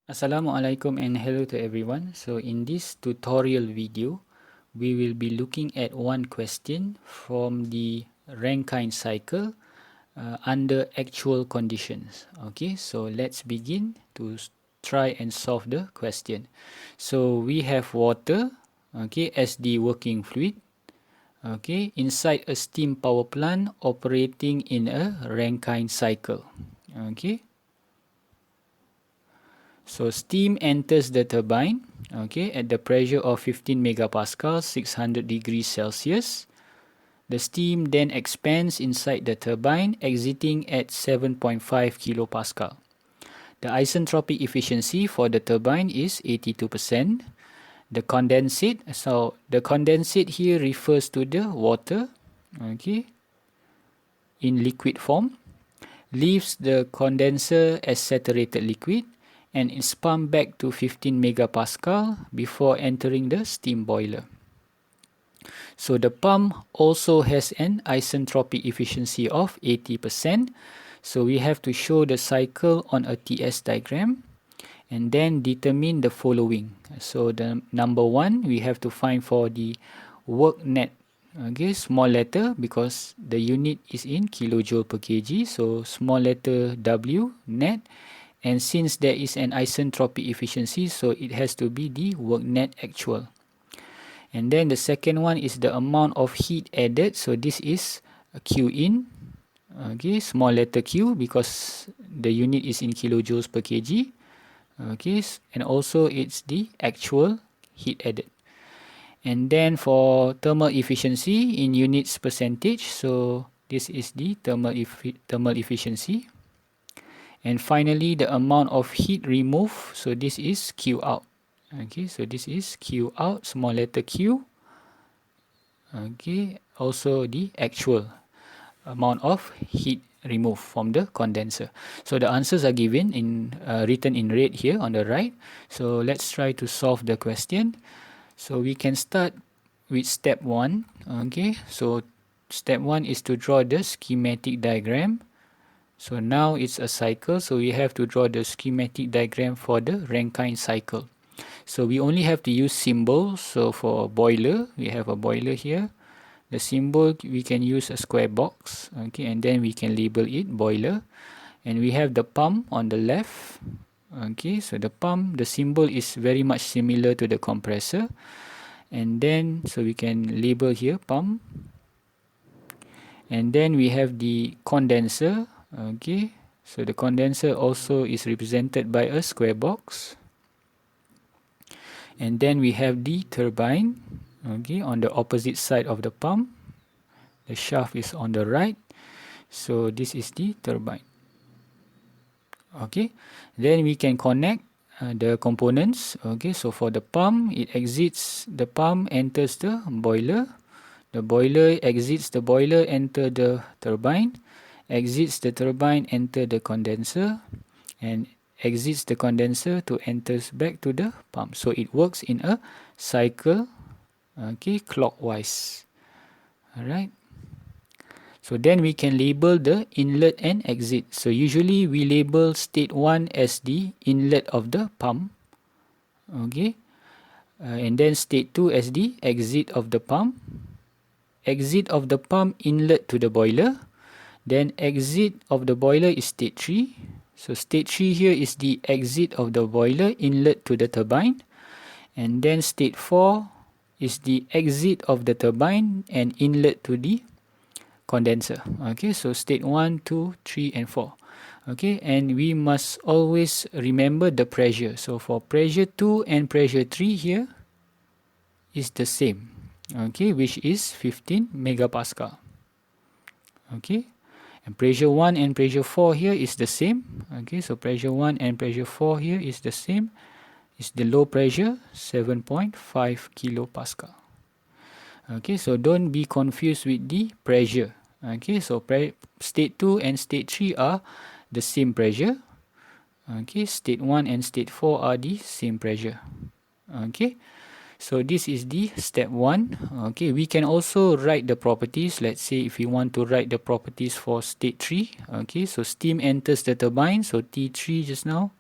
Assalamualaikum and hello to everyone. So in this tutorial video, we will be looking at one question from the Rankine cycle under actual conditions. Okay, so let's begin to try and solve the question. So we have water, okay, as the working fluid, okay, inside a steam power plant operating in a Rankine cycle. Okay. So steam enters the turbine, okay, at the pressure of 15 megapascal, 600 degrees Celsius. The steam then expands inside the turbine, exiting at 7.5 kilopascal. The isentropic efficiency for the turbine is 82%. The condensate, so the condensate here refers to the water, okay, in liquid form, leaves the condenser as saturated liquid and is pumped back to 15 megapascal before entering the steam boiler. So the pump also has an isentropic efficiency of 80%. So we have to show the cycle on a TS diagram and then determine the following. So the number one, we have to find for the work net. Okay, small letter because the unit is in kilojoule per kg. So small letter W net. And since there is an isentropic efficiency, so it has to be the work net actual. And then the second one is the amount of heat added. So this is Q in, okay, small letter Q because the unit is in kilojoules per kg. Okay, and also it's the actual heat added. And then for thermal efficiency in units percentage, so this is the thermal efficiency. And finally, the amount of heat removed, so this is Q out. Okay, so this is Q out, small letter Q. Okay, also the actual amount of heat removed from the condenser. So the answers are given in written in red here on the right. So let's try to solve the question. So we can start with step 1. Okay, so step 1 is to draw the schematic diagram. So now it's a cycle, so we have to draw the schematic diagram for the Rankine cycle. So we only have to use symbols. So for boiler, we have a boiler here. The symbol, we can use a square box, okay, and then we can label it boiler. And we have the pump on the left. Okay, so the pump, the symbol is very much similar to the compressor. And then, so we can label here pump. And then we have the condenser. Okay, so the condenser also is represented by a square box. And then we have the turbine, okay, on the opposite side of the pump. The shaft is on the right. So this is the turbine. Okay, then we can connect the components. Okay, so for the pump, it exits the pump, enters the boiler. The boiler exits the boiler, enter the turbine. Exits the turbine, enter the condenser, and exits the condenser to enters back to the pump. So it works in a cycle, okay, clockwise. Alright. So then we can label the inlet and exit. So usually we label state 1 as the inlet of the pump, okay, and then state 2 as the exit of the pump. Exit of the pump, inlet to the boiler. Then exit of the boiler is state 3. So state 3 here is the exit of the boiler, inlet to the turbine. And then state 4 is the exit of the turbine and inlet to the condenser. Okay, so state 1, 2, 3 and 4. Okay, and we must always remember the pressure. So for pressure 2 and pressure 3 here is the same. Okay, which is 15 megapascal. Okay. And pressure 1 and pressure 4 here is the same. Okay, so pressure 1 and pressure 4 here is the same. It's the low pressure, 7.5 kilopascal. Okay, so don't be confused with the pressure. Okay, so state 2 and state 3 are the same pressure. Okay, state 1 and state 4 are the same pressure. Okay. So this is the step 1. Okay, we can also write the properties. Let's say if we want to write the properties for state 3. Okay, so steam enters the turbine. So T3 just now.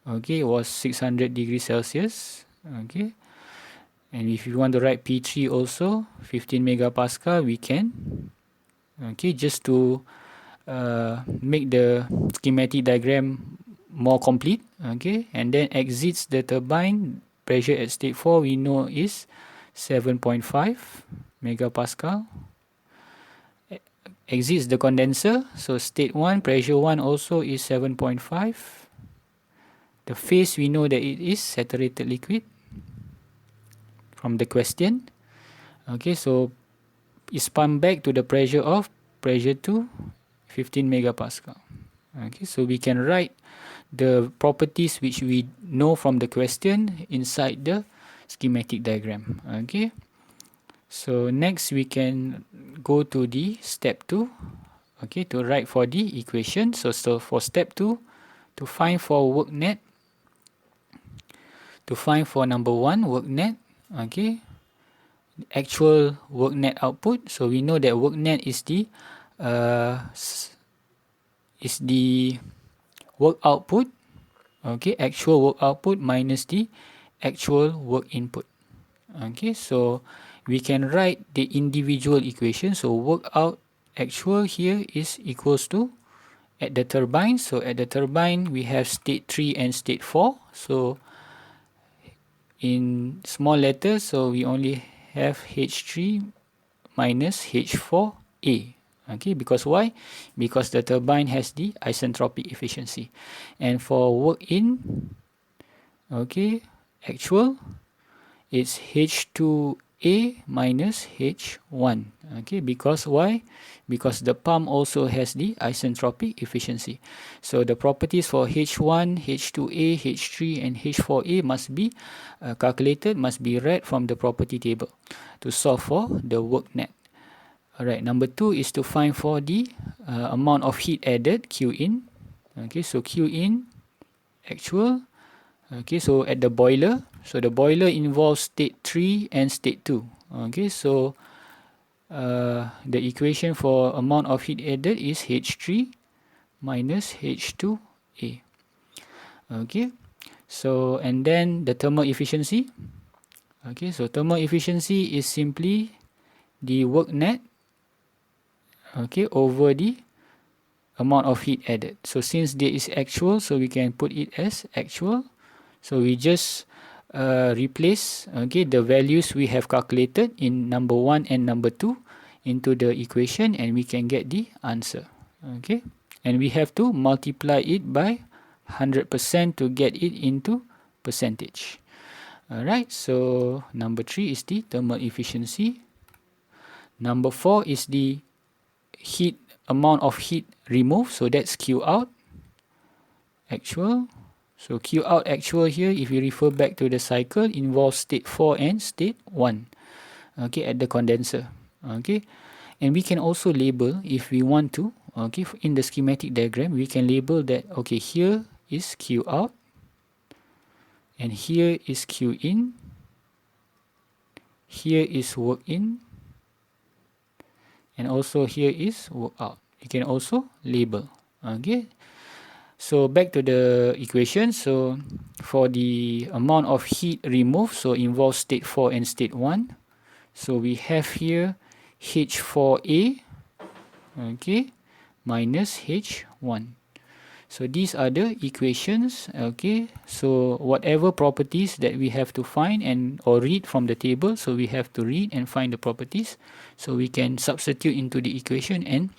okay, was 600 degrees Celsius. Okay, and if you want to write P3 also 15 megapascal, we can. Okay, just to make the schematic diagram more complete. Okay, and then exits the turbine, pressure at state 4 we know is 7.5 megapascal. Exits the condenser, so state 1, pressure 1 also is 7.5. The phase we know that it is saturated liquid from the question. Okay, so it's pumped back to the pressure of pressure 2, 15 megapascal. Okay, so we can write the properties which we know from the question inside the schematic diagram. Okay, so next we can go to the step 2. Okay, to write for the equation. So for step 2, to find for work net, to find for number 1 work net. Okay, actual work net output. So we know that work net is the work output. Okay, actual work output minus the actual work input. Okay, so we can write the individual equation. So work out actual here is equals to at the turbine. So at the turbine we have state 3 and state 4. So in small letters, so we only have H3 minus H4A. Okay, because why? Because the turbine has the isentropic efficiency. And for work in, okay, actual, it's H2A minus H1. Okay, because why? Because the pump also has the isentropic efficiency. So the properties for H1, H2A, H3 and H4A must be calculated, must be read from the property table to solve for the work net. Alright, number 2 is to find for the amount of heat added, Q in. Okay, so Q in actual. Okay, so at the boiler, so the boiler involves state 3 and state 2. Okay, so the equation for amount of heat added is H3 minus H2A. Okay, so and then the thermal efficiency. Okay, so thermal efficiency is simply the work net, okay, over the amount of heat added. So since there is actual, so we can put it as actual. So we just replace, okay, the values we have calculated in number 1 and number 2 into the equation, and we can get the answer. Okay, and we have to multiply it by 100% to get it into percentage. Alright, so number 3 is the thermal efficiency. Number 4 is the heat, amount of heat removed, so that's Q out actual. So Q out actual here, if you refer back to the cycle, involves state 4 and state 1, okay, at the condenser. Okay, and we can also label if we want to. Okay, in the schematic diagram we can label that, okay, here is Q out and here is Q in, here is work in, and also here is work out. You can also label. Okay, so back to the equation. So for the amount of heat removed, so involves state 4 and state 1. So we have here H4A, okay, minus H1. So these are the equations. Okay, so whatever properties that we have to find and or read from the table, so we have to read and find the properties, so we can substitute into the equation and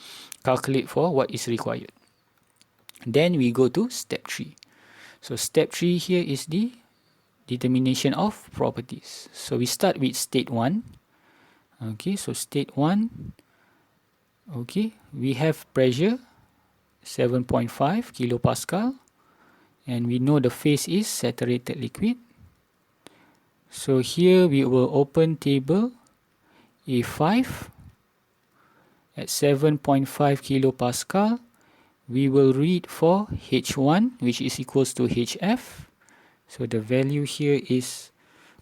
calculate for what is required. Then we go to step 3. So step 3 here is the determination of properties. So we start with state 1. Okay, so state 1, okay, we have pressure 7.5 kilopascal, and we know the phase is saturated liquid. So here we will open table A5 at 7.5 kilopascal. We will read for H1, which is equals to HF. So the value here is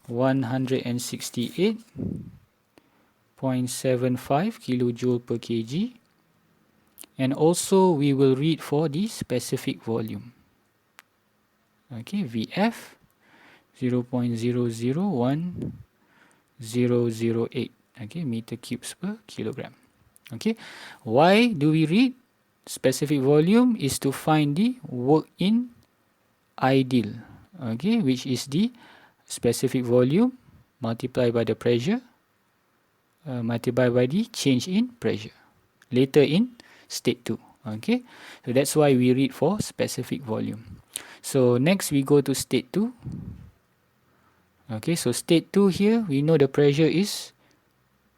168.75 kilojoule per kg. And also we will read for the specific volume. Okay, Vf 0.001008, okay, meter cubes per kilogram. Okay, why do we read specific volume? Is to find the work in ideal, okay, which is the specific volume multiplied by the pressure multiplied by the change in pressure later in state 2. Okay, so that's why we read for specific volume. So next we go to state 2. Okay, so state 2 here, we know the pressure is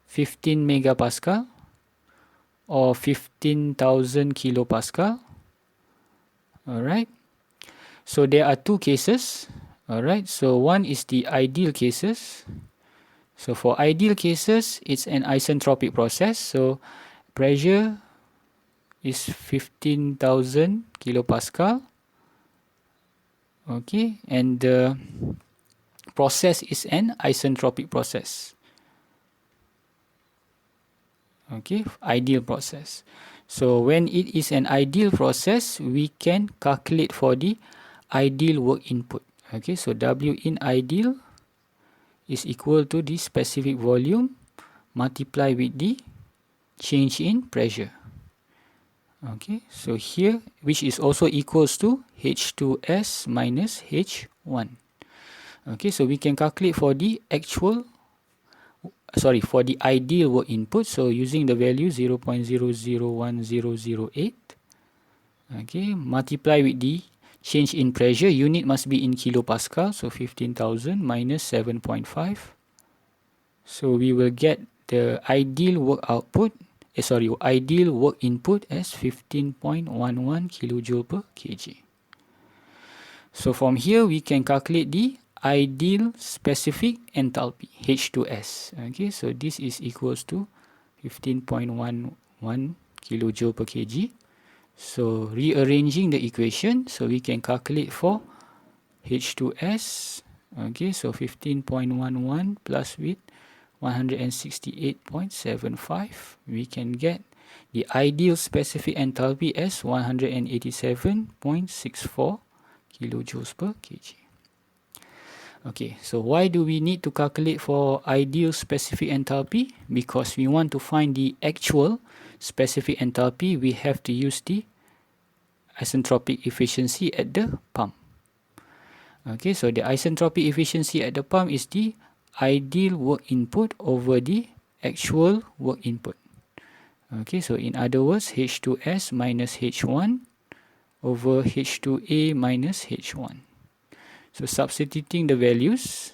15 megapascal or 15,000 kilopascal. Alright, so there are two cases. Alright, so one is the ideal cases. So for ideal cases, it's an isentropic process. So pressure is 15,000 kilopascal. Okay, and the process is an isentropic process. Okay, ideal process. So when it is an ideal process, we can calculate for the ideal work input. Okay, so W in ideal is equal to the specific volume multiplied with the change in pressure. Okay, so here, which is also equals to H2S minus H1. Okay, so we can calculate for the for the ideal work input. So using the value 0.001008, okay, multiply with the change in pressure. Unit must be in kilopascal, so 15,000 minus 7.5. So we will get the ideal work output, ideal work input as 15.11 kilojoule per kg. So from here we can calculate the ideal specific enthalpy, H2S. Okay, so this is equals to 15.11 kilojoule per kg. So rearranging the equation, so we can calculate for H2S. Okay, so 15.11 plus with 168.75, we can get the ideal specific enthalpy as 187.64 kilojoules per kg. Okay, so why do we need to calculate for ideal specific enthalpy? Because we want to find the actual specific enthalpy, we have to use the isentropic efficiency at the pump. Okay, so the isentropic efficiency at the pump is the ideal work input over the actual work input. Okay, so in other words, H2S minus H1 over H2A minus H1. So substituting the values,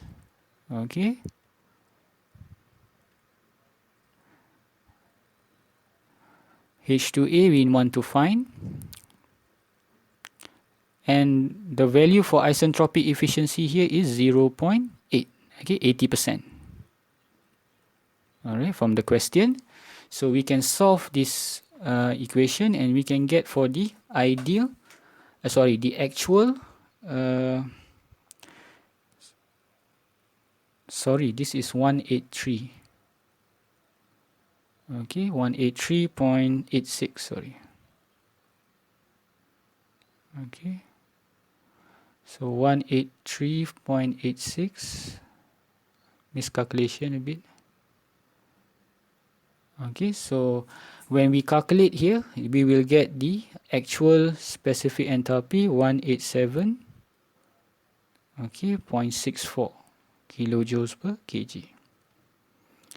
okay, H2A we want to find, and the value for isentropic efficiency here is 0.8, okay, 80%. Alright, from the question. So we can solve this equation and we can get for the ideal, the actual, this is 183. Okay, 183.86, sorry. Okay, so 183.86, miscalculation a bit. Okay, so when we calculate here, we will get the actual specific enthalpy 187, okay, 0.64 kilojoules per kg.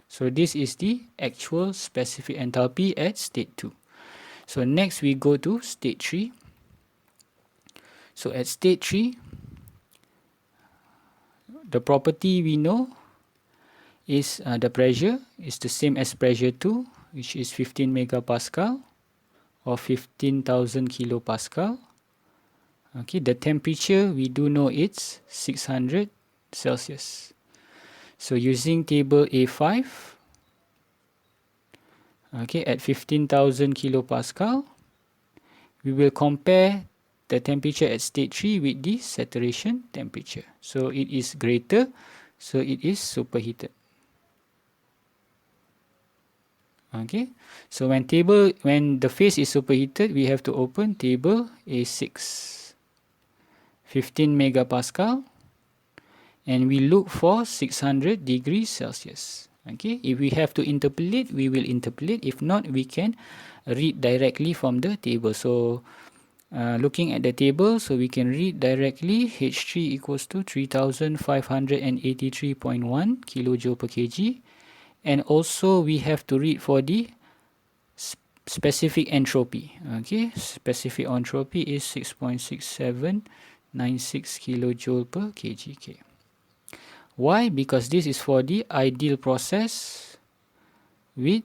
So this is the actual specific enthalpy at state 2. So next we go to state 3. So at state 3, the property we know is the pressure is the same as pressure 2, which is 15 megapascal or 15,000 kilopascal. Okay, the temperature we do know it's 600 Celsius. So using table A5, okay, at 15,000 kilopascal, we will compare the temperature at state 3 with the saturation temperature. So it is greater, so it is superheated. Okay, so when the phase is superheated, we have to open table A6. 15 megapascal, and we look for 600 degrees Celsius. Okay, if we have to interpolate, we will interpolate. If not, we can read directly from the table. So looking at the table, so we can read directly H3 equals to 3583.1 kilojoule per kg, and also we have to read for the specific entropy. Okay, specific entropy is 6.6796 kilojoule per kg. Why? Because this is for the ideal process with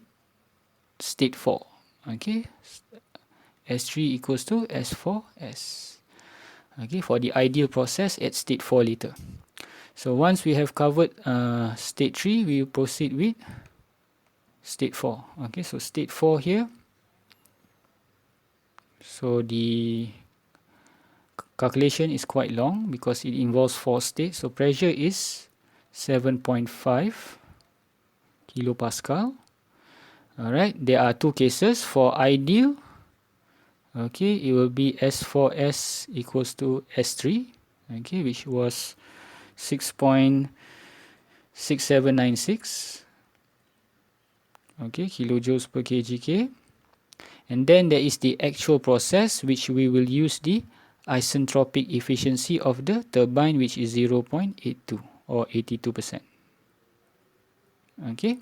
state 4. Okay, S3 equals to S4S. Okay, for the ideal process at state 4 later. So once we have covered state 3, we will proceed with state 4. Okay, so state 4 here. So the calculation is quite long because it involves 4 states. So pressure is 7.5 kilopascal. Alright, there are 2 cases. For ideal, okay, it will be S4S equals to S3, okay, which was 6.6796, okay, kilojoules per kg. And then there is the actual process, which we will use the isentropic efficiency of the turbine, which is 0.82 or 82%. Okay,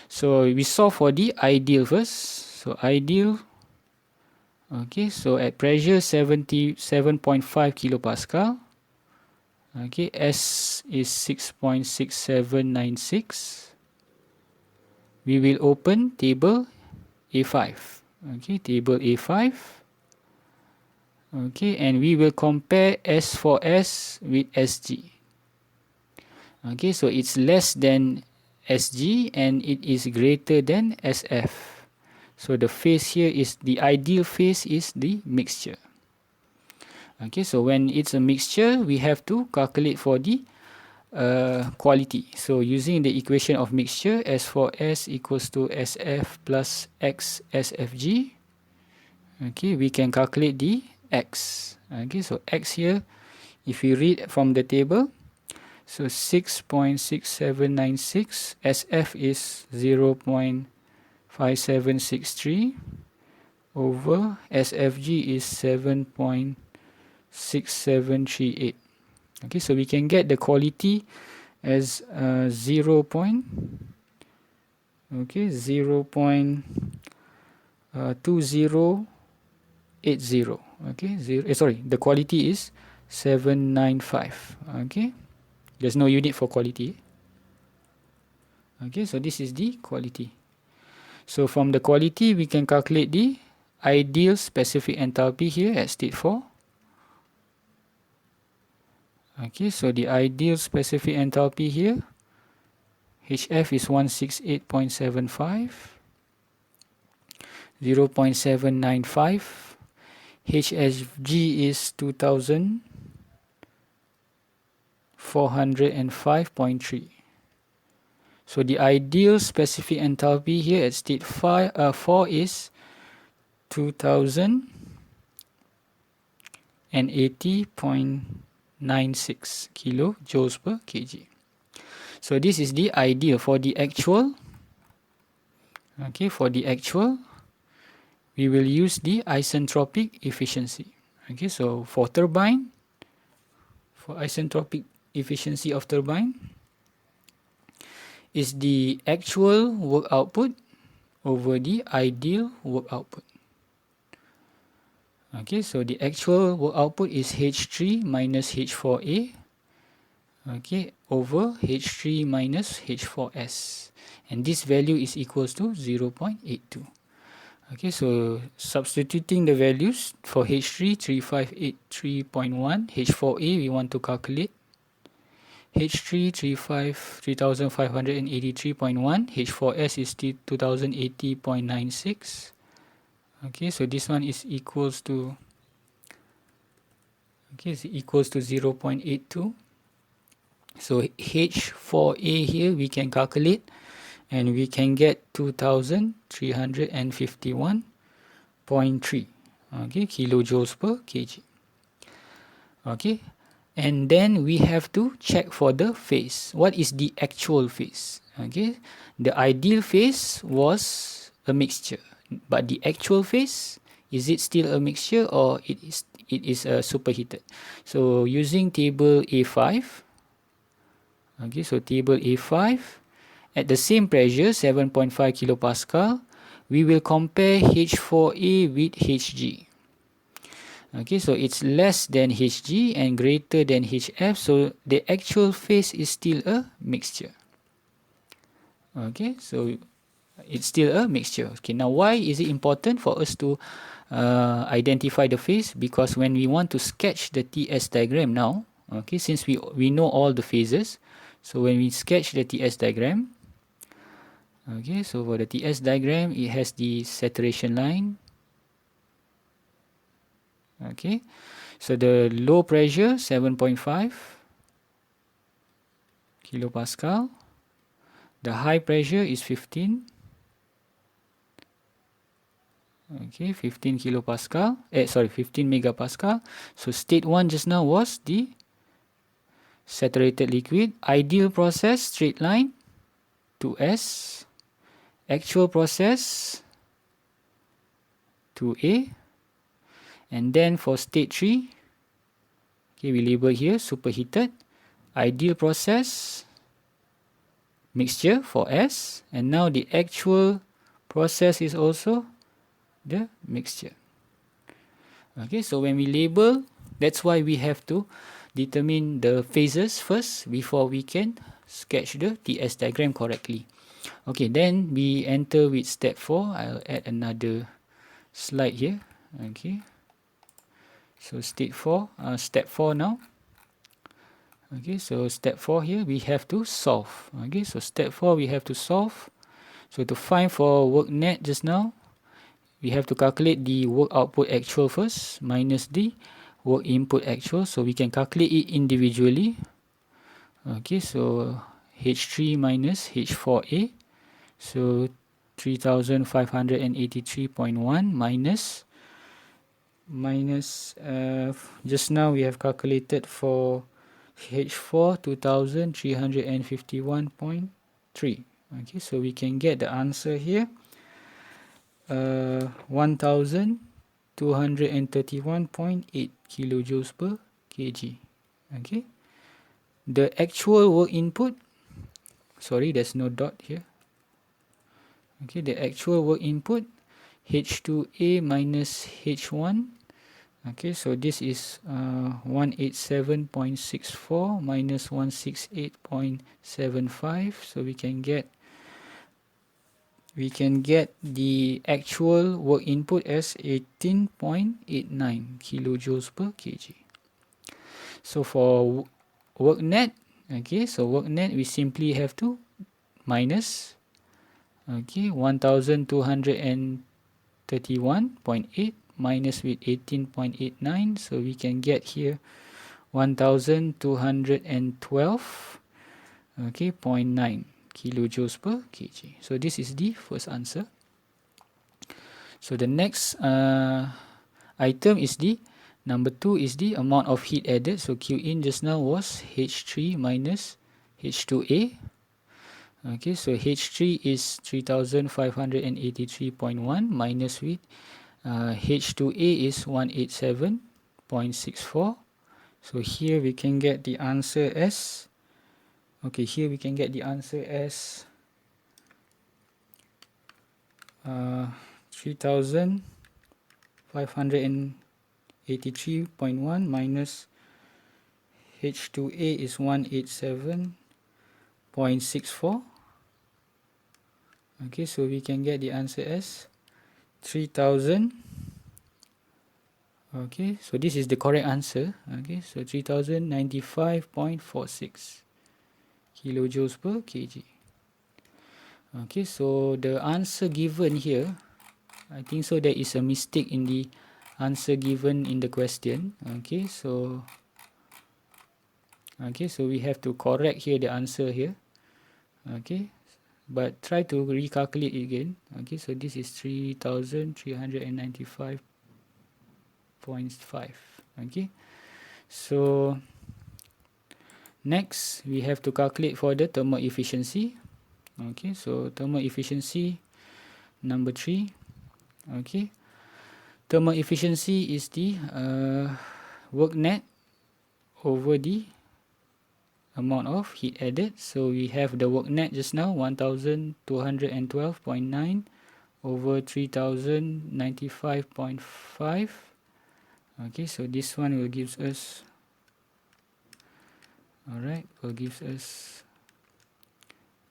so we solve for the ideal first. So ideal, okay, so at pressure 77.5 kilopascal, okay, S is 6.6796. We will open table A5. Okay, table A5. Okay, and we will compare S4S with SG. Okay, so it's less than SG and it is greater than SF. So the phase here is the ideal phase is the mixture. Okay, so when it's a mixture, we have to calculate for the quality. So using the equation of mixture, S4S equals to SF plus X SFG. Okay, we can calculate the X. Okay, so X here, if we read from the table, so 6.6796, SF is 0.5763 over SFG is 7.6738. Okay, so we can get the quality as 0.2080. Okay, the quality is 795. Okay, there's no unit for quality. Okay, so this is the quality. So from the quality, we can calculate the ideal specific enthalpy here at state 4. Okay, so the ideal specific enthalpy here, HF is 168.75, 0.795, HSG is 2405.3. So the ideal specific enthalpy here at state 4 is 2080.96 kilojoules per kg. So this is the ideal. For the actual, okay, for the actual, we will use the isentropic efficiency. Okay, so for turbine, for isentropic efficiency of turbine is the actual work output over the ideal work output. Okay, so the actual work output is H3 minus H4A, okay, over H3 minus H4S, and this value is equals to 0.82. Okay, so substituting the values for H3 3583.1, H4A we want to calculate H3 3583.1, H4S is 2080.96. Okay, so this one is equals to, okay, is equals to 0.82. So H4A here we can calculate and we can get 2351.3, okay, kilojoules per kg. Okay, and then we have to check for the phase. What is the actual phase? Okay, the ideal phase was a mixture, but the actual phase, is it still a mixture or it is superheated? So using table A5, okay, so table A5, at the same pressure 7.5 kilopascal, we will compare H4A with Hg. Okay, so it's less than Hg and greater than Hf, so the actual phase is still a mixture. Okay, so it's still a mixture. Okay, now why is it important for us to identify the phase? Because when we want to sketch the TS diagram now, okay, since we know all the phases, so when we sketch the TS diagram, okay, so for the TS diagram, it has the saturation line. Okay, so the low pressure 7.5 kilopascal, the high pressure is 15. Okay, 15 kilopascal, 15 megapascal. So state 1 just now was the saturated liquid. Ideal process, straight line to S. Actual process to A. And then for state 3, okay, we label here superheated. Ideal process, mixture for S. And now the actual process is also the mixture. Okay, so when we label, that's why we have to determine the phases first before we can sketch the TS diagram correctly. Okay, then we enter with step 4. I'll add another slide here. Okay, so step 4 now. Okay, so step 4 here we have to solve. Okay, so step 4 we have to solve. So to find for work net just now, we have to calculate the work output actual first minus the work input actual, so we can calculate it individually. Okay, so H3 minus H4A, so 3583.1 minus just now we have calculated for H4 2351.3. Okay, so we can get the answer here 1231.8 kilojoules per kg. Okay, the actual work input, sorry, there's no dot here. Okay, the actual work input H2A minus H1. Okay, so this is 187.64 minus 168.75. So we can get the actual work input as 18.89 kilojoules per kg. So for work net, okay, so work net we simply have to minus, okay, 1231.8 minus with 18.89, so we can get here 1212, okay, 0.9 kilojoules per kg. So this is the first answer. So the next item is the number 2 is the amount of heat added. So Q in just now was H3 minus H2A. Okay, so H3 is 3583.1 minus with H2A is 187.64. So here we can get the answer as, okay, here we can get the answer as 3583.1 minus H2A is 187.64. Okay, so we can get the answer as 3000. Okay, so this is the correct answer. Okay, so 3095.46 kilojoules per kg. Okay, so the answer given here, I think so there is a mistake in the answer given in the question. Okay, so we have to correct here the answer here. Okay, but try to recalculate it again. Okay, so this is 3395.5. Okay, So next we have to calculate for the thermal efficiency. Okay, so thermal efficiency number 3. Okay, thermal efficiency is the work net over the amount of heat added. So we have the work net just now, 1212.9 over 3095.5. Okay, so this one will gives us, will gives us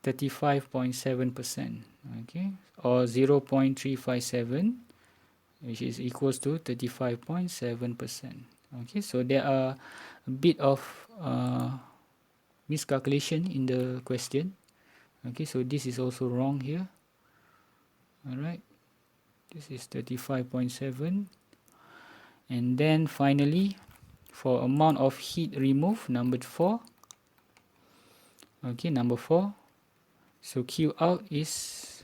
35.7%, okay, or 0.357, which is equals to 35.7%. Okay, so there are a bit of miscalculation in the question. Okay, so this is also wrong here. Alright, this is 35.7. And then finally, for amount of heat removed, number 4. Okay, number 4. So Q out is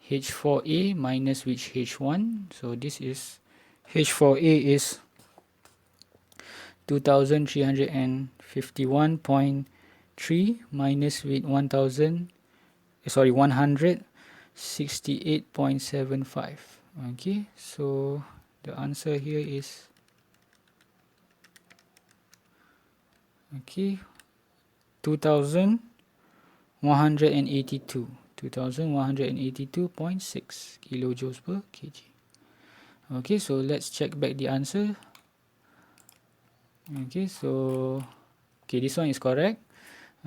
H4A minus which H1. So this is H4A is 2351.3 minus with 168.75. Okay, so the answer here is 2182.6 kilojoules per kg. Okay, so let's check back the answer. Okay, so this one is correct.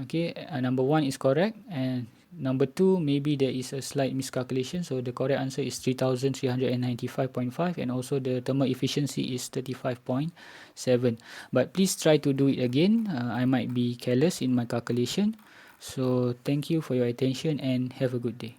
Okay, number 1 is correct, and number 2 maybe there is a slight miscalculation, so the correct answer is 3395.5, and also the thermal efficiency is 35.7. But please try to do it again. I might be careless in my calculation. So thank you for your attention and have a good day.